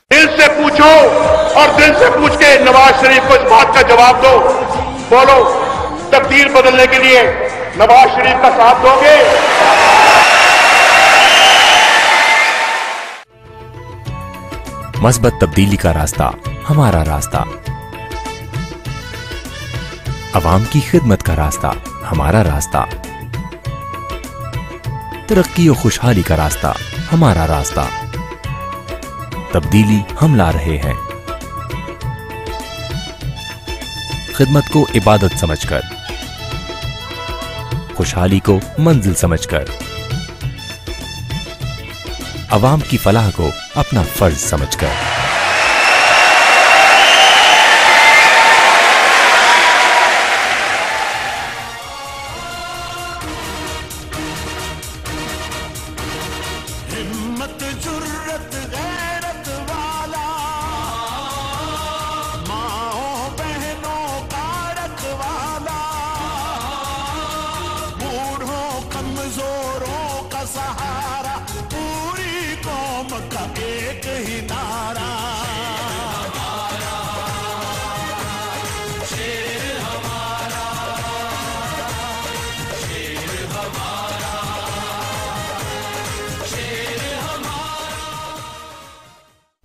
दिल से पूछो और दिल से पूछ के नवाज शरीफ को इस बात का जवाब दो। बोलो, तकदीर बदलने के लिए नवाज शरीफ का साथ दोगे? मस्बत तब्दीली का रास्ता हमारा रास्ता, अवाम की खिदमत का रास्ता हमारा रास्ता, तरक्की और खुशहाली का रास्ता हमारा रास्ता। तब्दीली हम ला रहे हैं, खिदमत को इबादत समझकर, खुशहाली को मंजिल समझकर, अवाम की फलाह को अपना फर्ज समझकर। हिम्मत जुर्रत गैरत वाला, माओ बहनों का रखवाला, बूढ़ों कमजोरों का सहारा, पूरी कौम का एक ही नारा।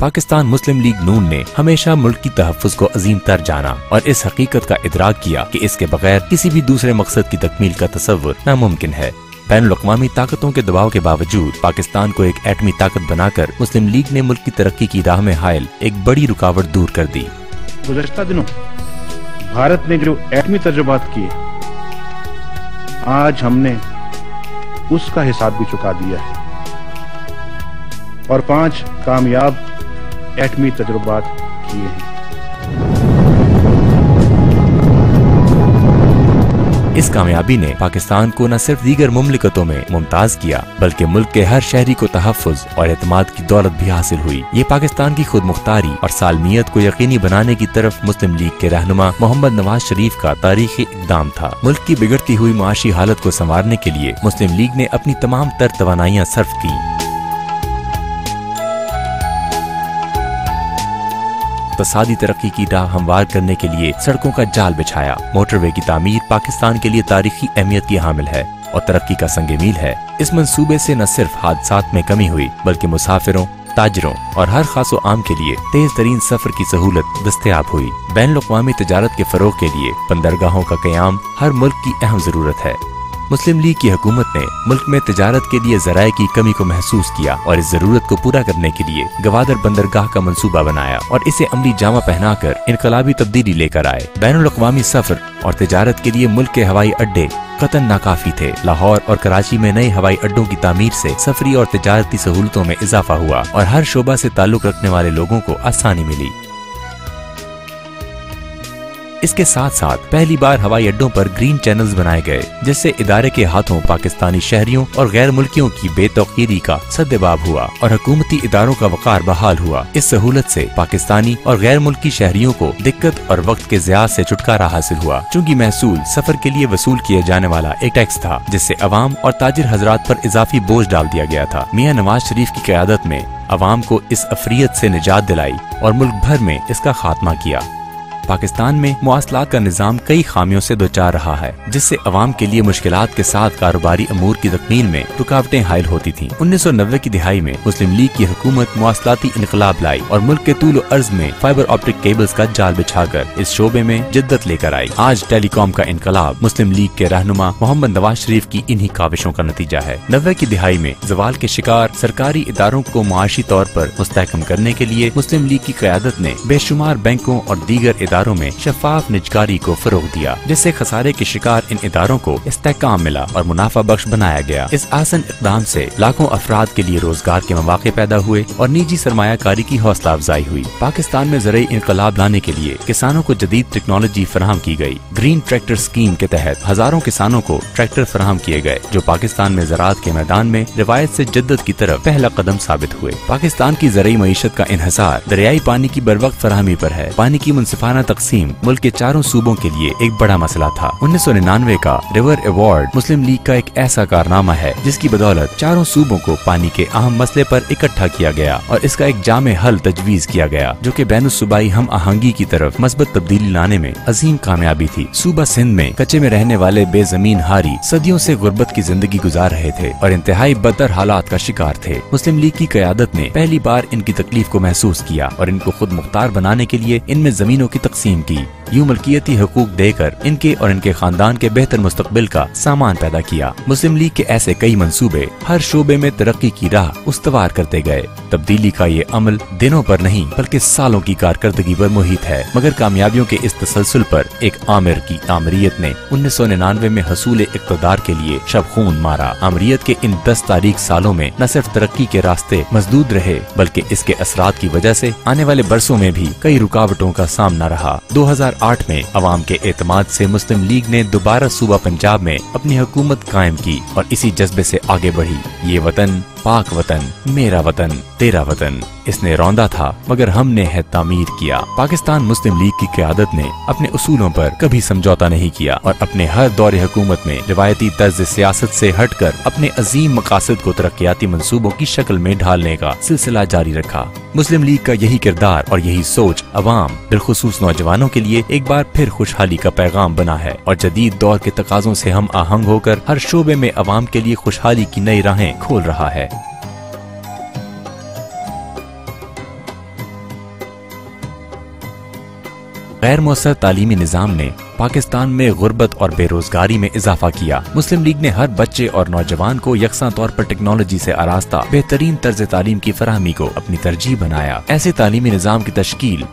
पाकिस्तान मुस्लिम लीग नून ने हमेशा मुल्क की तहफ़्फ़ुज़ को अजीम तर जाना और इस हकीकत का इदराक किया कि इसके बगैर किसी भी दूसरे मकसद की तकमील का तसव्वुर नामुमकिन है। बैनुल-अक़वामी ताकतों के दबाव के बावजूद पाकिस्तान को एक एटमी ताकत बनाकर मुस्लिम लीग ने मुल्क की तरक्की की राह में हायल एक बड़ी रुकावट दूर कर दी। गुज़श्ता दिनों भारत ने जो एटमी तजुर्बात किए, आज हमने उसका हिसाब भी चुका दिया है और 5 कामयाब एटमी तजुर्बात किए हैं। इस कामयाबी ने पाकिस्तान को न सिर्फ दीगर मुमलिकतों में मुमताज किया बल्कि मुल्क के हर शहरी को तहफ़्फ़ुज़ और एतमाद की दौलत भी हासिल हुई। ये पाकिस्तान की खुद मुख्तारी और सालमियत को यकीनी बनाने की तरफ मुस्लिम लीग के रहनुमा मोहम्मद नवाज शरीफ का तारीखी इक़दाम था। मुल्क की बिगड़ती हुई माशी हालत को संवारने के लिए मुस्लिम लीग ने अपनी तमाम तर तवानाइयाँ सर्फ की। इक़्तिसादी तरक्की की राह हमवार करने के लिए सड़कों का जाल बिछाया। मोटरवे की तामीर पाकिस्तान के लिए तारीखी अहमियत की हामिल है और तरक्की का संग मील है। इस मंसूबे से न सिर्फ हादसात में कमी हुई बल्कि मुसाफिरों, ताजरों और हर खासो आम के लिए तेज तरीन सफर की सहूलत दस्तयाब हुई। बैनुल-अक़वामी तजारत के फरोग के लिए बंदरगाहों का क़याम हर मुल्क की अहम जरूरत है। मुस्लिम लीग की हुकूमत ने मुल्क में तिजारत के लिए ज़राए की कमी को महसूस किया और इस जरूरत को पूरा करने के लिए गवादर बंदरगाह का मंसूबा बनाया और इसे अमली जामा पहनाकर इनकलाबी तब्दीली लेकर आए। बैनुल-अक़वामी सफर और तिजारत के लिए मुल्क के हवाई अड्डे कतन नाकाफी थे। लाहौर और कराची में नए हवाई अड्डों की तामीर से सफरी और तिजारती सहूलतों में इजाफा हुआ और हर शोबा से ताल्लुक रखने वाले लोगों को आसानी मिली। इसके साथ साथ पहली बार हवाई अड्डों पर ग्रीन चैनल्स बनाए गए जिससे इदारे के हाथों पाकिस्तानी शहरियों और गैर मुल्कियों की बेतौकीरी का सद्देबाब हुआ और हुकूमती इदारों का वक़ार बहाल हुआ। इस सहूलत से पाकिस्तानी और गैर मुल्की शहरियों को दिक्कत और वक्त के ज़िया से छुटकारा हासिल हुआ। चूँकि महसूल सफर के लिए वसूल किए जाने वाला एक टैक्स था जिससे अवाम और ताजिर हजरात पर इजाफी बोझ डाल दिया गया था। मियां नवाज शरीफ की क़यादत में अवाम को इस अफरियत से निजात दिलाई और मुल्क भर में इसका खात्मा किया। पाकिस्तान में मुआसलात का निज़ाम कई खामियों से दोचार रहा है जिससे अवाम के लिए मुश्किलात के साथ कारोबारी अमूर की तकमील में रुकावटें हायल होती थीं। 1990 की दिहाई में मुस्लिम लीग की हुकूमत मुआसलाती इनकलाब लाई और मुल्क के तूल अर्ज में फाइबर ऑप्टिक केबल्स का जाल बिछाकर इस शोबे में जिद्दत लेकर आई। आज टेलीकॉम का इनकलाब मुस्लिम लीग के रहनुमा मोहम्मद नवाज शरीफ की इन्हीं काविशों का नतीजा है। 90 की दिहाई में ज़वाल के शिकार सरकारी इदारों को मुआशी तौर पर मुस्तहकम करने के लिए मुस्लिम लीग की क़यादत ने बेशुमार बैंकों और दीगर इदारों में शफाफ निजकारी को फरोग दिया जिससे खसारे के शिकार इन इदारों को इस्तेहकाम मिला और मुनाफा बख्श बनाया गया। इस आसन इक़दाम से लाखों अफराद के लिए रोजगार के मौके पैदा हुए और निजी सरमायाकारी की हौसला अफजाई हुई। पाकिस्तान में ज़राई इनकलाब लाने के लिए किसानों को जदीद टेक्नोलॉजी फराहम की गई। ग्रीन ट्रैक्टर स्कीम के तहत हजारों किसानों को ट्रैक्टर फराहम किए गए जो पाकिस्तान में ज़राअत के मैदान में रिवायत से जद्दत की तरफ पहला कदम साबित हुए। पाकिस्तान की ज़राई मईशत का इन्हिसार दरियाई पानी की बर वक्त फराहमी पर है। पानी की मुनसिफाना आशियाना तकसीम मुल्क के चारों सूबों के लिए एक बड़ा मसला था। 1999 का रिवर अवार्ड मुस्लिम लीग का एक ऐसा कारनामा है जिसकी बदौलत चारों सूबों को पानी के अहम मसले पर इकट्ठा किया गया और इसका एक जामे हल तजवीज किया गया, जो कि बैनुस-सूबाई हम आहंगी की तरफ मस्बत तब्दीली लाने में अजीम कामयाबी थी। सूबा सिंध में कच्चे में रहने वाले बेजमीन हारी सदियों से गुर्बत की जिंदगी गुजार रहे थे और इंतहाई बदतर हालात का शिकार थे। मुस्लिम लीग की क़यादत ने पहली बार इनकी तकलीफ को महसूस किया और इनको खुद मुख्तार बनाने के लिए इनमें जमीनों की तकसीम की। यूं मलकियती हुकूक देकर इनके और इनके खानदान के बेहतर मुस्तकबिल का सामान पैदा किया। मुस्लिम लीग के ऐसे कई मंसूबे हर शोबे में तरक्की की राह उस्तवार करते गए। तब्दीली का ये अमल दिनों पर नहीं बल्कि सालों की कारकर्दगी पर मुहित है, मगर कामयाबियों के इस तसलसल पर एक आमिर की आमरीत ने 1999 में हसूल इक़्तिदार के लिए शब खून मारा। आमरीत के इन 10 तारीख सालों में न सिर्फ तरक्की के रास्ते मजदूद रहे बल्कि इसके असरात की वजह से आने वाले बरसों में भी कई रुकावटों का सामना रहा। 2008 में अवाम के एतमाद से मुस्लिम लीग ने दोबारा सूबा पंजाब में अपनी हुकूमत कायम की और इसी जज्बे से आगे बढ़ी। ये वतन पाक वतन, मेरा वतन, तेरा वतन, इसने रौंदा था मगर हमने है तामीर किया। पाकिस्तान मुस्लिम लीग की क़यादत ने अपने उसूलों पर कभी समझौता नहीं किया और अपने हर दौरे हुकूमत में रिवायती तर्ज सियासत से हटकर अपने अजीम मकासद को तरक्याती मंसूबों की शक्ल में ढालने का सिलसिला जारी रखा। मुस्लिम लीग का यही किरदार और यही सोच अवाम बिलखुसूस नौजवानों के लिए एक बार फिर खुशहाली का पैगाम बना है और जदीद दौर के तकाज़ों से हम आहंग होकर हर शोबे में अवाम के लिए खुशहाली की नई राहें खोल रहा है। गैर मौसर तालीमी निज़ाम ने पाकिस्तान में गुर्बत और बेरोजगारी में इजाफा किया। मुस्लिम लीग ने हर बच्चे और नौजवान को यकसा तौर पर टेक्नोलॉजी से आरास्ता बेहतरीन तर्ज तालीम की फराहमी को अपनी तरजीह बनाया। ऐसे तालीमी निज़ाम की तश्कील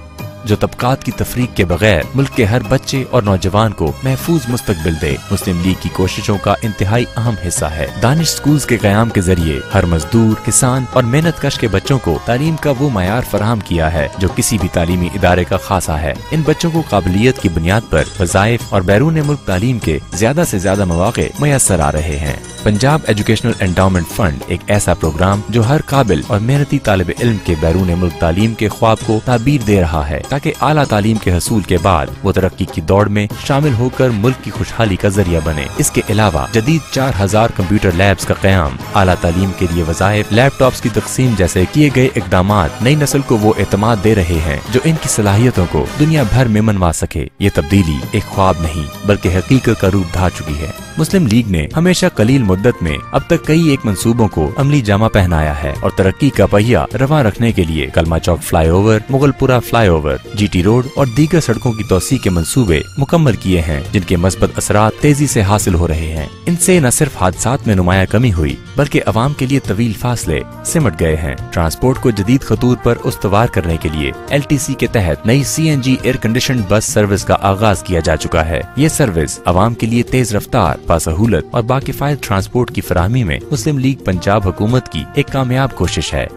जो तबकात की तफरीक के बगैर मुल्क के हर बच्चे और नौजवान को महफूज मुस्तकबिल दे, मुस्लिम लीग की कोशिशों का इंतहाई अहम हिस्सा है। दानिश स्कूल्स के क़याम के जरिए हर मजदूर, किसान और मेहनत कश के बच्चों को तालीम का वो मयार फराहम किया है जो किसी भी तालीमी इदारे का खासा है। इन बच्चों को काबिलियत की बुनियाद पर वज़ाइफ और बैरून मुल्क तालीम के ज्यादा से ज्यादा मौके मयसर आ रहे हैं। पंजाब एजुकेशनल एंडाउमेंट फंड एक ऐसा प्रोग्राम जो हर काबिल और मेहनती तालिब इल्म के बैरून मुल्क तालीम के ख्वाब को ताबीर दे रहा है ताकि आला तालीम के हसूल के बाद वो तरक्की की दौड़ में शामिल होकर मुल्क की खुशहाली का जरिया बने। इसके अलावा जदीद 4000 कंप्यूटर लैब्स का क़याम, आला तालीम के लिए वज़ाइफ, लैपटॉप्स की तकसीम जैसे किए गए इक़दामात नई नस्ल को वो एतमाद दे रहे हैं जो इनकी सलाहियतों को दुनिया भर में मनवा सके। ये तब्दीली एक ख्वाब नहीं बल्कि हकीकत का रूप धार चुकी है। मुस्लिम लीग ने हमेशा कलील मुद्दत में अब तक कई एक मंसूबों को अमली जामा पहनाया है और तरक्की का पहिया रवा रखने के लिए Kalma Chowk flyover, Mughalpura flyover, GT road और दीगर सड़कों की तोसी के मंसूबे मुकम्मल किए हैं जिनके मस्बत असरात तेजी से हासिल हो रहे हैं। इनसे न सिर्फ हादसात में नुमाया कमी हुई बल्कि अवाम के लिए तवील फासले सिमट गए हैं। ट्रांसपोर्ट को जदीद खतूर पर उस्तवार करने के लिए LTC के तहत नई CNG air condition bus service का आगाज किया जा चुका है। ये सर्विस अवाम के लिए तेज रफ्तार, बासहूलत और बाकिफायद ट्रांसपोर्ट की फराहमी में मुस्लिम लीग पंजाब हुकूमत की एक कामयाब कोशिश है।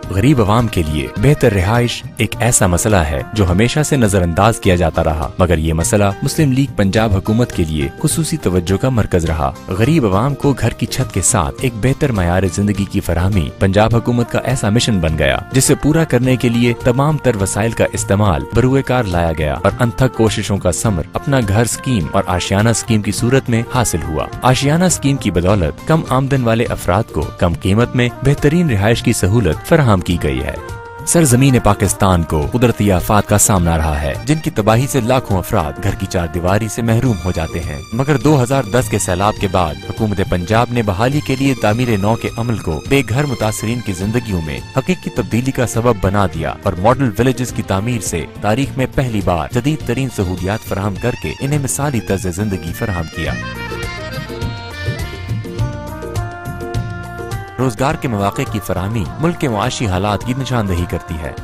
गरीब अवाम के लिए बेहतर रिहाइश एक ऐसा मसला है जो हमेशा से नजरअंदाज किया जाता रहा, मगर ये मसला मुस्लिम लीग पंजाब हुकूमत के लिए खुसूसी तवज्जो का मरकज रहा। गरीब अवाम को घर की छत के साथ एक बेहतर मयार जिंदगी की फराहमी पंजाब हुकूमत का ऐसा मिशन बन गया जिसे पूरा करने के लिए तमाम तर वसाइल का इस्तेमाल बरूए कार लाया गया और अनथक कोशिशों का समर अपना घर स्कीम और आशियाना स्कीम की सूरत में हासिल हुआ। आशियाना स्कीम की बदौलत कम आमदन वाले अफराद को कम कीमत में बेहतरीन रिहाइश की सहूलत फराहम की गई है। सरजमीन पाकिस्तान को कुदरती आफात का सामना रहा है जिनकी तबाही से लाखों अफराद घर की चार दीवारी से महरूम हो जाते हैं, मगर 2010 के सैलाब के बाद हुकूमत पंजाब ने बहाली के लिए तामीर नौ के अमल को बेघर मुतासरीन की जिंदगियों में हकीकी तब्दीली का सबब बना दिया और मॉडल विलेजेस की तामीर से तारीख में पहली बार जदीद तरीन सहूलियात फराहम करके इन्हें मिसाली तर्ज जिंदगी फराहम किया। रोजगार के मौके की फराहमी मुल्क के मुआशी हालात की निशानदही करती है।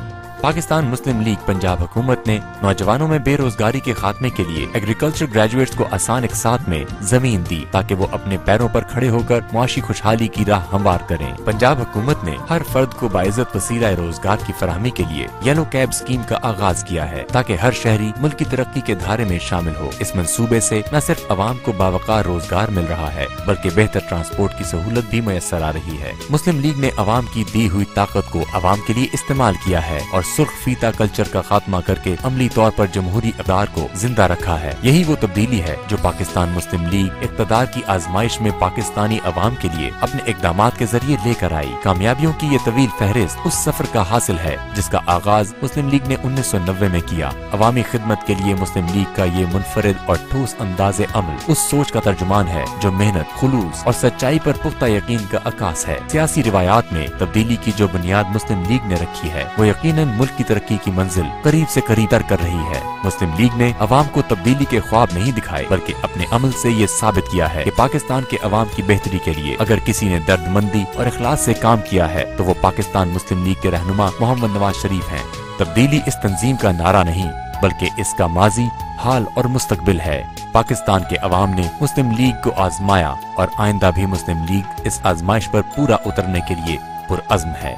पाकिस्तान मुस्लिम लीग पंजाब हुकूमत ने नौजवानों में बेरोजगारी के खात्मे के लिए एग्रीकल्चर ग्रेजुएट्स को आसान इकसात में जमीन दी ताकि वो अपने पैरों पर खड़े होकर मुआशी खुशहाली की राह हमवार करें। पंजाब हुकूमत ने हर फर्द को बाइज्जत वसीला रोजगार की फराहमी के लिए येलो कैब स्कीम का आगाज किया है ताकि हर शहरी मुल्क की तरक्की के धारे में शामिल हो। इस मंसूबे से न सिर्फ अवाम को बावकार रोजगार मिल रहा है बल्कि बेहतर ट्रांसपोर्ट की सहूलत भी मयसर आ रही है। मुस्लिम लीग ने अवाम की दी हुई ताकत को अवाम के लिए इस्तेमाल किया है और सुर्ख फीता कल्चर का खात्मा करके अमली तौर पर जमहूरी इक़्तिदार को जिंदा रखा है। यही वो तब्दीली है जो पाकिस्तान मुस्लिम लीग इक़्तिदार की आजमाइश में पाकिस्तानी अवाम के लिए अपने इक़दामात के जरिए लेकर आई। कामयाबियों की ये तवील फहरिस्त उस सफर का हासिल है जिसका आगाज मुस्लिम लीग ने 1990 में किया। अवामी खिदमत के लिए मुस्लिम लीग का ये मुनफरिद और ठोस अंदाज़े अमल उस सोच का तर्जुमान है जो मेहनत, खुलूस और सच्चाई पर पुख्ता यकीन का अक्कास है। सियासी रिवायात में तब्दीली की जो बुनियाद मुस्लिम लीग ने रखी है वो यकीनन मुल्क की तरक्की की मंजिल करीब से करीब तर कर रही है। मुस्लिम लीग ने अवाम को तब्दीली के ख्वाब नहीं दिखाए बल्कि अपने अमल से ये साबित किया है कि पाकिस्तान के अवाम की बेहतरी के लिए अगर किसी ने दर्दमंदी और इखलास से काम किया है तो वो पाकिस्तान मुस्लिम लीग के रहनुमा मोहम्मद नवाज शरीफ हैं। तब्दीली इस तंजीम का नारा नहीं बल्कि इसका माजी, हाल और मुस्तकबिल है। पाकिस्तान के अवाम ने मुस्लिम लीग को आजमाया और आइंदा भी मुस्लिम लीग इस आजमाइश पर पूरा उतरने के लिए पुरअज़्म है।